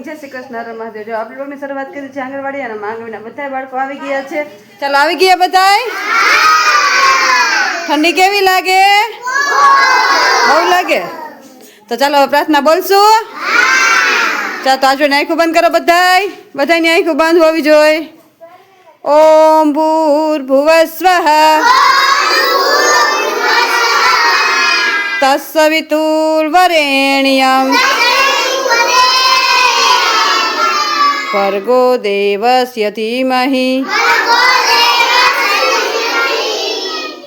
જય શ્રી કૃષ્ણ હર મહાદેવ। જો આપણે લોકોની શરૂઆત કરી છે આંગણવાડી અને આંગણવાડીના બધા બાળકો આવી ગયા છે। ચાલો આવી ગયા બધાય। ઠંડી કેવી લાગે? બહુ લાગે તો ચાલો પ્રાર્થના બોલશું। ચાલો તો આજની આંખો બંધ કરો બધાય। બધાની આંખો બંધ હોવી જોઈએ। ઓમ ભૂર્ભુવસ્વઃ તત્સવિતુર્વરેણ્યં ભર્ગો દેવસ્ય ધીમહિ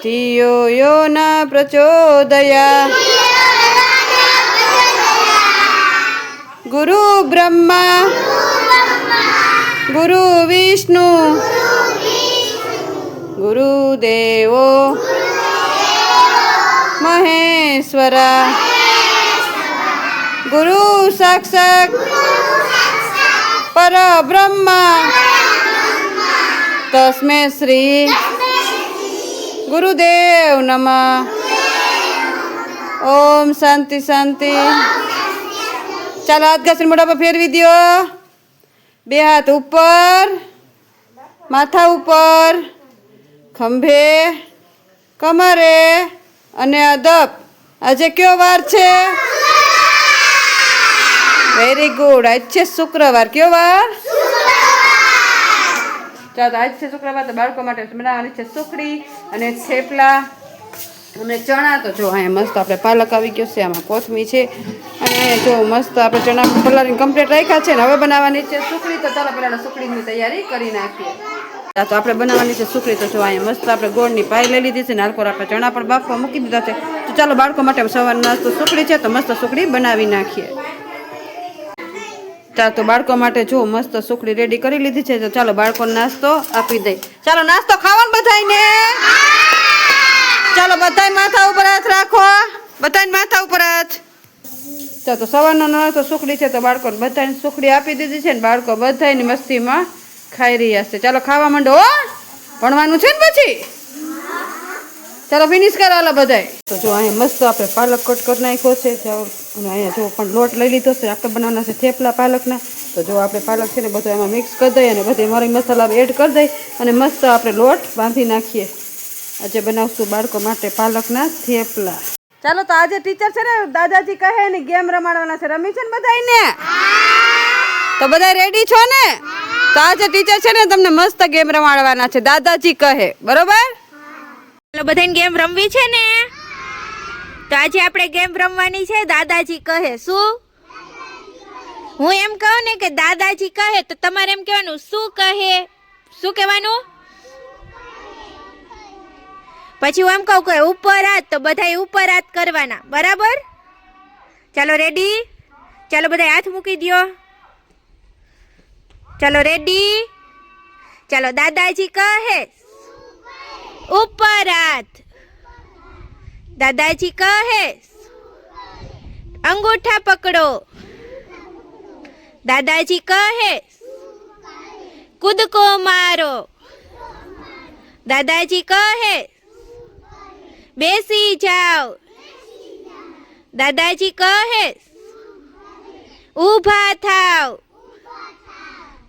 ધિયો યો ન પ્રચોદયાत्। ગુરુ બ્રહ્મા ગુરુ વિષ્ણુ ગુરુદેવો મહેશ્વરા ગુરુ સાક્ષાત પરબ્રહ્મા તસ્मै શ્રી ગુરુદેવ નમઃ। ઓમ શાંતિ શાંતિ। ચાલો હાથ ઘસીને મોઢા પર ફેરવી દો। બે હાથ ઉપર, માથા ઉપર, ખંભે, કમરે અને અદબ। આજે કયો વાર છે? Very good. આજ છે શુક્રવાર। કયો વાર? ચાલો આજ છે શુક્રવાર તો બાળકો માટે બનાવવાની છે સુખડી અને થેપલા અને ચણા। તો જો અહીંયા મસ્ત આપણે પાલક આવી ગયો છે, આમાં કોથમી છે અને અહીંયા જો મસ્ત આપણે ચણા પલાળીને કમ્પ્લીટ રાખ્યા છે ને હવે બનાવવાની છે સુખડી। તો ચાલો પહેલાં સુખડીની તૈયારી કરી નાખીએ। તો આપણે બનાવવાની છે સુખડી। તો જો અહીંયા મસ્ત આપણે ગોળની પાઈ લઈ લીધી છે ને હાલકોર આપણે ચણા પણ બાફવા મૂકી દીધા છે। તો ચાલો બાળકો માટે સવારનો નાસ્તો સુખડી છે તો મસ્ત સુખડી બનાવી નાખીએ। ચાલો તો બાળકો માટે જો મસ્ત સુખડી રેડી કરી લીધી છે તો ચાલો બાળકોને નાસ્તો આપી દઈ। ચાલો નાસ્તો ખાવાનો બધાયને। ચાલો બધાય માથા ઉપર હાથ રાખો। બધાને માથા ઉપર હાથ। ચાલો તો સવારનો નાસ્તો સુખડી છે તો બાળકોને બધાને સુખડી આપી દીધી છે ને બાળકો બધાની મસ્તીમાં ખાઈ રહ્યા છે। ચાલો ખાવા માંડો હો, ભણવાનું છે ને પછી। ચાલો ફિનિશ કરો હાલો બધાય। તો જો અહીંયા મસ્ત આપણે પાલક કટ કરી નાખ્યો છે અને અહીંયા જો પણ લોટ લઈ લીધો છે। આપણે બનાવવાના છે થેપલા પાલકના। તો જો આપણે પાલક છે ને બધું એમાં મિક્સ કરી દઈએ અને બધે મરી મસાલા એડ કરી દઈ અને મસ્ત આપણે લોટ બાંધી નાખીએ। આજે બનાવશું બાળકો માટે પાલકના થેપલા। ચાલો તો આજે ટીચર છે ને દાદાજી કહે ને ગેમ રમાડવાના છે। રમી છે ને બધાને? તો બધા રેડી છો ને? તો આજે ટીચર છે ને તમને મસ્ત ગેમ રમાડવાના છે દાદાજી કહે, બરોબર? ચાલો બધાને ગેમ રમવી છે ને? તો આજે આપણે ગેમ રમવાની છે દાદાજી કહે। શું? હું એમ કહું ને કે દાદાજી કહે તો તમારે એમ કહેવાનું શું કહે? શું કહેવાનું? પછી હું એમ કહું કે ઉપર હાથ તો બધાય ઉપર હાથ કરવાના, બરાબર? ચાલો રેડી? ચાલો બધા હાથ મૂકી દો। ચાલો રેડી? ચાલો દાદાજી કહે ઉપર હાથ। દાદાજી કહે અંગૂઠા પકડો। દાદાજી કહે કૂદકો મારો। દાદાજી કહે બેસી જાઓ। દાદાજી કહે ઊભા થાવ।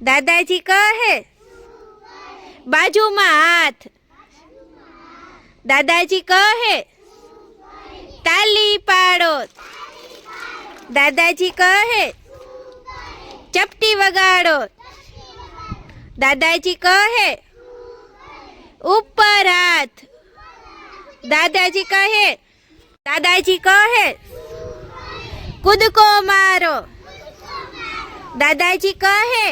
દાદાજી કહે બાજુમાં હાથ। દાદાજી કહે તાલી પાડો। દાદાજી કહે ચપટી વગાડો। દાદાજી કહે ઉપર હાથ। દાદાજી કહે કૂદકો મારો। દાદાજી કહે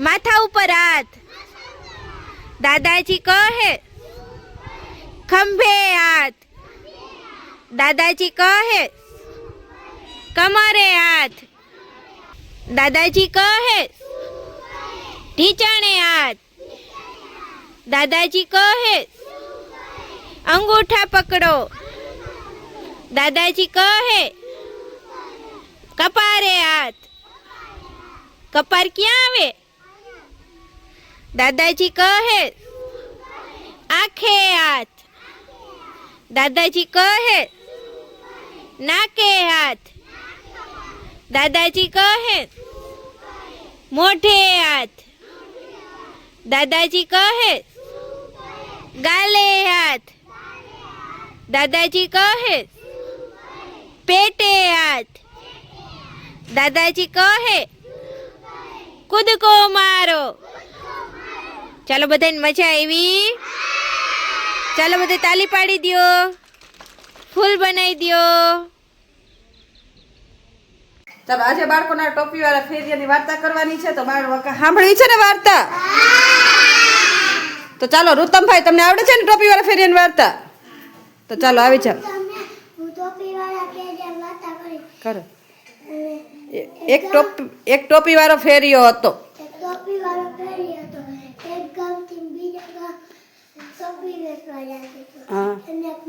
માથા ઉપર હાથ। દાદાજી કહે ખંભે હાથ। દાદાજી કહે કમરે હાથ। દાદાજી કહે ઢીંચાણે હાથ। દાદાજી કહે અંગૂઠા પકડો। દાદાજી કહે કપારે હાથ। કપાર ક્યાં આવે? દાદાજી કહે આંખે હાથ। દાદાજી કહે નાકે હાથ। દાદાજી કહે મોઢે હાથ. દાદાજી કહે ગાલે હાથ. દાદાજી કહે પેટે હાથ. દાદાજી કહે કૂદકો મારો. ચાલો બધાને મજા આવી? ચાલો બધા તાલી પાડી દ્યો, ફૂલ બનાવી દ્યો. ચાલો આજે બાળકોના ટોપી વાળા ફેરિયાની વાર્તા કરવાની છે તો બાળકો સાંભળવી છે ને વાર્તા? તો ચાલો રુતમભાઈ, તમને આવડે છે ને ટોપી વાળા ફેરિયાની વાર્તા? તો ચાલો આવી ચાલો કરો. એક ટોપી વાળો ફેરિયો હતો. હા.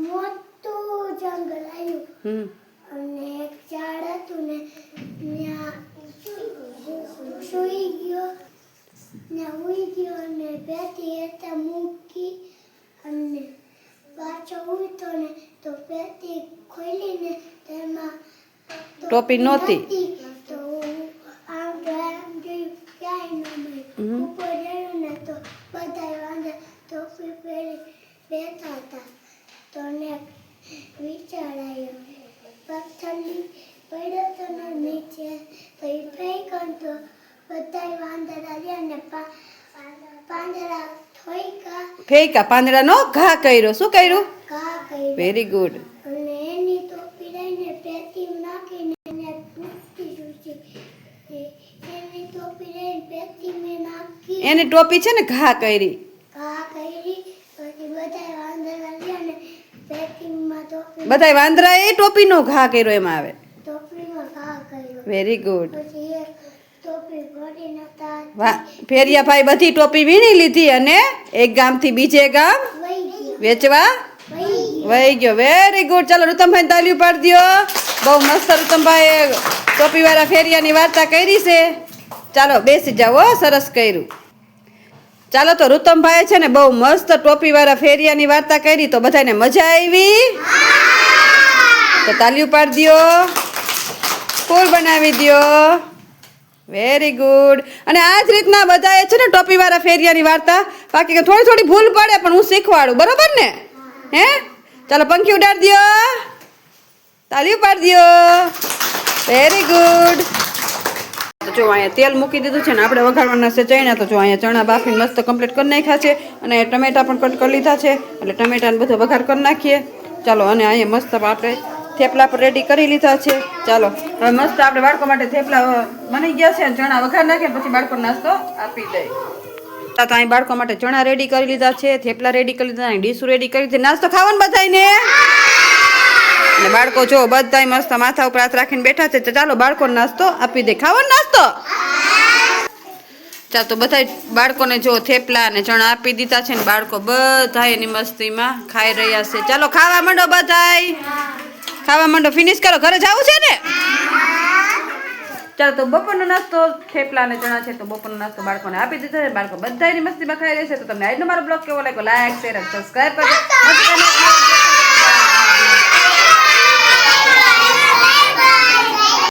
મોટું જંગલ આવ્યું અને એક ઝાડ હતું ને ત્યાં સુઈ ગયો ને ઉઈ ગયો અને પેટી હતા મૂકી અને પાછો ઉઠતો ને તો પેટી ખોલીને તેમાં ટોપી નહોતી. તો આમ જોયું ક્યાંય ન મળી. ઉપર જોયું ને તો બધા વાંધા ટોપી પહેરી બેઠા હતા. તો ને વિચાર આવ્યો, પથ્થરની પડ્યો તો ને નીચે તો એ ફેંક્યો તો બધા વાંદરા રહ્યા ને પાંદડા થોઈકા ફેંકા પાંદડાનો ઘા કર્યો. શું કર્યું? ઘા કર્યો વેરી ગુડ. અને એની ટોપી લઈને પેટી નાખીને એને પૂછતી સૂચી એની ટોપી લઈને પેટી મેં નાખી એની ટોપી છે ને ઘા કરી. ઘા કરી. પછી બધા વાંદરા રહ્યા ને પેટીમાં ટોપી બધાય વાંદરાએ ટોપીનો ઘા કર્યો એમાં આવે. ટોપીમાં ઘા કર્યો. Very good. પછી એક ટોપી ભરી નતા ફેરિયા ભાઈ બધી ટોપી વીણી લીધી અને એક ગામથી બીજે ગામ વહી ગયો વેચવા વહી ગયો. વહી ગયો. Very good. ચાલો રુતમભાઈ તાલીઓ પાડી દો. બહુ મસ્ત રુતમભાઈ ટોપી વાળા ફેરિયાની વાર્તા કરી છે. ચાલો બેસી જાઓ હો, સરસ કર્યું. ચાલો તો રુતમભાઈ છે ને બહુ મસ્ત ટોપી વાળા ફેરિયાની વાર્તા કરી તો બધાને મજા આવી? તો તાલીઓ પાડી દો, ફૂલ બનાવી દો. Very good. અને આ જ રીતના બધાએ છે ને ટોપી વાળા ફેરિયાની વાર્તા, બાકી કે થોડી થોડી ભૂલ પડે પણ હું શીખવાડું, બરોબર ને? હે ચાલો પંખી ઉડાડી દો, તાલીઓ પાડી દો. Very good. તો જો અહીંયા તેલ મૂકી દીધું છે ને આપણે વઘારવાના છે ચણા. તો જો અહીંયા ચણા બાફીને મસ્ત કમ્પ્લીટ કરી નાખ્યા છે અને ટમેટા પણ કટ કરી લીધા છે એટલે ટમેટાને બધો વઘાર કરી નાખીએ. ચાલો અને અહીંયા મસ્ત આપણે થેપલા પણ રેડી કરી લીધા છે. ચાલો હવે મસ્ત આપણે બાળકો માટે થેપલા બની ગયા છે અને ચણા વઘાર નાખીએ પછી બાળકો નાસ્તો આપી દઈએ. તો અહીં બાળકો માટે ચણા રેડી કરી લીધા છે, થેપલા રેડી કરી લીધા, ડીશું રેડી કરી દીધી. નાસ્તો ખાવાનું બધાયને? અને બાળકો જો બધાય મસ્ત માથા ઉપર હાથ રાખીને બેઠા છે. તો ચાલો બાળકોને નાસ્તો આપી દે. ખાવાનો નાસ્તો? ચાલો તો બધા બાળકોને જો થેપલા અને ચણા આપી દીધા છે ને બાળકો બધા એની મસ્તીમાં ખાઈ રહ્યા છે. ચાલો ખાવા માંડો બધાય, ખાવા માંડો. ફિનિશ કરો, ઘરે જવું છે ને? ચાલો તો બપોરનો નાસ્તો થેપલા અને ચણા છે તો બપોરનો નાસ્તો બાળકોને આપી દીધો છે. બાળકો બધા એની મસ્તીમાં ખાઈ રહેશે. તો તમને આજનો મારો બ્લોગ કેવો લાગ્યો? લાઈક, શેર અને સબસ્ક્રાઈબ કરજો.